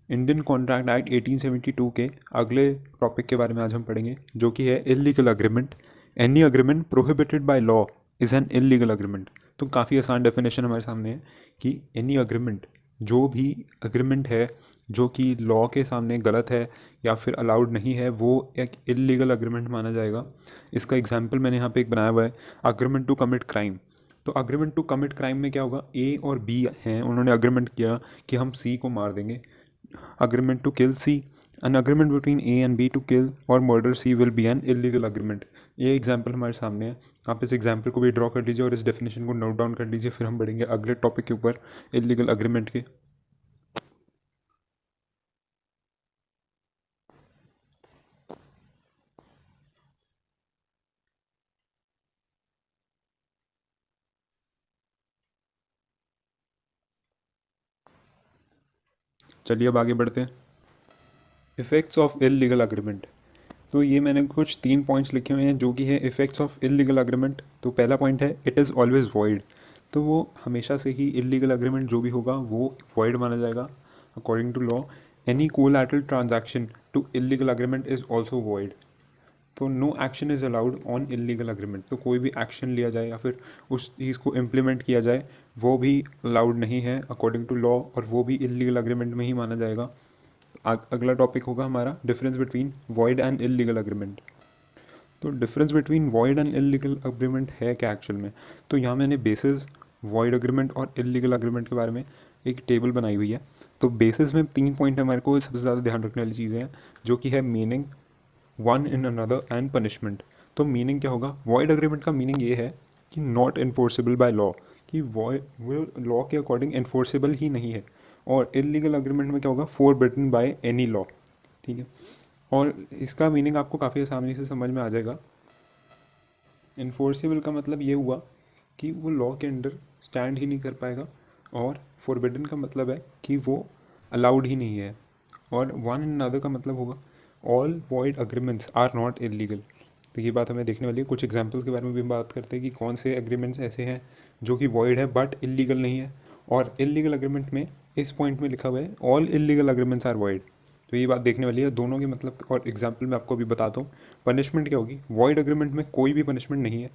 Indian contract act 1872 के अगले topic के बारे में आज हम पढ़ेंगे, जो कि है illegal agreement. Any agreement prohibited by law is an illegal agreement. तो काफ़ी आसान डेफिनेशन हमारे सामने है कि एनी अग्रीमेंट, जो भी अग्रीमेंट है जो कि लॉ के सामने गलत है या फिर अलाउड नहीं है, वो एक इलीगल अग्रीमेंट माना जाएगा। इसका एग्जाम्पल मैंने यहाँ पे एक बनाया हुआ है, अग्रीमेंट टू कमिट क्राइम। तो अग्रीमेंट टू कमिट क्राइम में क्या होगा, ए और बी हैं, उन्होंने अग्रीमेंट किया कि हम सी को मार देंगे। agreement to kill C, an agreement between A and B to kill or murder C will be an illegal agreement। ये एग्जाम्पल हमारे सामने है, आप इस एग्जाम्पल को भी ड्रॉ कर लीजिए और इस डेफिनेशन को नोट डाउन कर लीजिए, फिर हम बढ़ेंगे अगले टॉपिक के ऊपर, इलीगल अग्रीमेंट के। चलिए अब आगे बढ़ते हैं। Effects of illegal agreement. तो ये मैंने कुछ 3 पॉइंट्स लिखे हुए हैं जो कि है इफ़ेक्ट्स ऑफ इलीगल अग्रीमेंट। तो पहला पॉइंट है इट इज़ ऑलवेज वॉइड। तो वो हमेशा से ही इलीगल अग्रीमेंट जो भी होगा वो वॉइड माना जाएगा according to law. Any collateral transaction to illegal agreement is also void. तो no action is allowed on illegal agreement. तो कोई भी एक्शन लिया जाए या फिर उस चीज़ को इम्प्लीमेंट किया जाए वो भी अलाउड नहीं है अकॉर्डिंग टू लॉ, और वो भी इलीगल अग्रीमेंट में ही माना जाएगा। अगला टॉपिक होगा हमारा difference between void and illegal agreement. तो difference between void and illegal agreement है क्या एक्चुअल में। तो यहाँ मैंने बेसिस, वॉइड अग्रीमेंट और इलीगल अग्रीमेंट के बारे में एक टेबल बनाई हुई है। तो बेसिस में 3 पॉइंट हमारे को सबसे ज़्यादा ध्यान रखने वाली चीज़ें हैं, जो कि है meaning, one in another and punishment. तो मीनिंग क्या होगा, वॉइड अग्रीमेंट का मीनिंग ये है कि नॉट इन्फोर्सेबल बाय लॉ, कि वॉइड वो लॉ के अकॉर्डिंग इन्फोर्सेबल ही नहीं है। और इलीगल अग्रीमेंट में क्या होगा, फोरबिडन बाय एनी लॉ। ठीक है, और इसका मीनिंग आपको काफ़ी आसानी से समझ में आ जाएगा। इन्फोर्सेबल का मतलब ये हुआ कि वो लॉ के अंडर स्टैंड ही नहीं कर पाएगा, और फोरबिडन का मतलब है कि वो अलाउड ही नहीं है, और वन इन अदर का मतलब होगा all void agreements are not illegal. तो ये बात हमें देखने वाली है। कुछ एग्जांपल्स के बारे में भी बात करते हैं कि कौन से एग्रीमेंट्स ऐसे हैं जो कि वॉइड है बट इलीगल नहीं है। और इलीगल अग्रीमेंट में इस पॉइंट में लिखा हुआ है all illegal agreements are void. तो ये बात देखने वाली है दोनों के मतलब, और एग्जाम्पल मैं आपको अभी बताता हूँ। पनिशमेंट क्या होगी, वॉइड अग्रीमेंट में कोई भी पनिशमेंट नहीं है,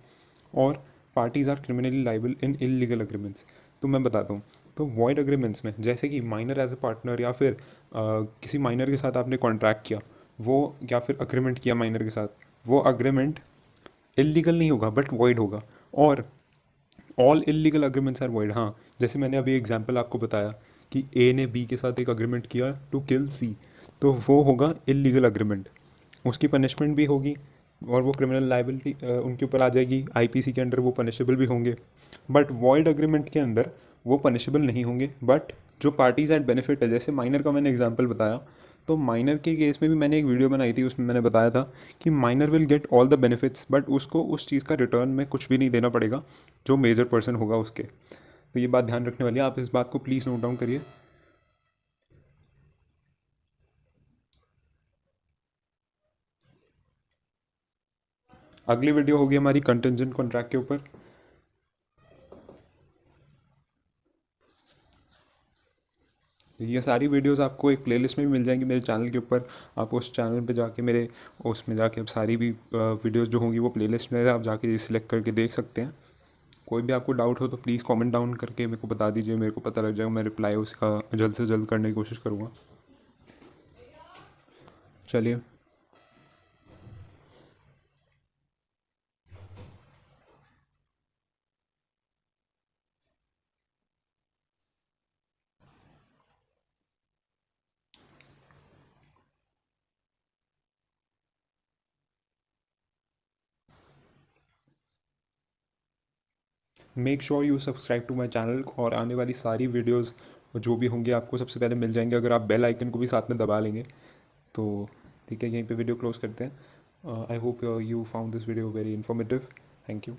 और parties are criminally liable in illegal agreements. तो मैं बताता हूँ। तो वॉइड अग्रीमेंट्स में जैसे कि माइनर एज ए पार्टनर, या फिर किसी माइनर के साथ आपने कॉन्ट्रैक्ट किया वो, या फिर अग्रीमेंट किया माइनर के साथ, वो अग्रीमेंट इलीगल नहीं होगा बट वॉइड होगा। और all illegal agreements are void. हाँ, जैसे मैंने अभी एग्जांपल आपको बताया कि ए ने बी के साथ एक अग्रीमेंट किया टू किल सी, तो वो होगा इलीगल अग्रीमेंट, उसकी पनिशमेंट भी होगी, और वो क्रिमिनल लाइबिलिटी उनके ऊपर आ जाएगी, आईपीसी के अंडर वो पनिशेबल भी होंगे। बट वॉइड अग्रीमेंट के अंदर वो पनिशेबल नहीं होंगे, बट जो पार्टीज एट बेनिफिट है, जैसे माइनर का मैंने एग्जांपल बताया, तो माइनर के केस में भी मैंने एक वीडियो बनाई थी, उसमें मैंने बताया था कि minor will get all the benefits, but उसको उस चीज़ का रिटर्न में कुछ भी नहीं देना पड़ेगा जो मेजर पर्सन होगा उसके। तो ये बात ध्यान रखने वाली है, आप इस बात को प्लीज़ नोट डाउन करिए। अगली वीडियो होगी हमारी कंटिजेंट कॉन्ट्रैक्ट के ऊपर। ये सारी वीडियोस आपको एक प्लेलिस्ट में भी मिल जाएंगी मेरे चैनल के ऊपर। आप उस चैनल पे जाके मेरे उसमें जाके अब सारी भी वीडियोस जो होंगी वो प्लेलिस्ट में आप जाके सिलेक्ट करके देख सकते हैं। कोई भी आपको डाउट हो तो प्लीज़ कमेंट डाउन करके मेरे को बता दीजिए, मेरे को पता लग जाएगा, मैं रिप्लाई उसका जल्द से जल्द करने की कोशिश करूँगा। चलिए, make sure you subscribe to my channel, और आने वाली सारी वीडियोज़ जो भी होंगी आपको सबसे पहले मिल जाएंगे अगर आप बेल आइकन को भी साथ में दबा लेंगे तो। ठीक है, यहीं पे वीडियो क्लोज करते हैं। I hope you found this video very informative. Thank you.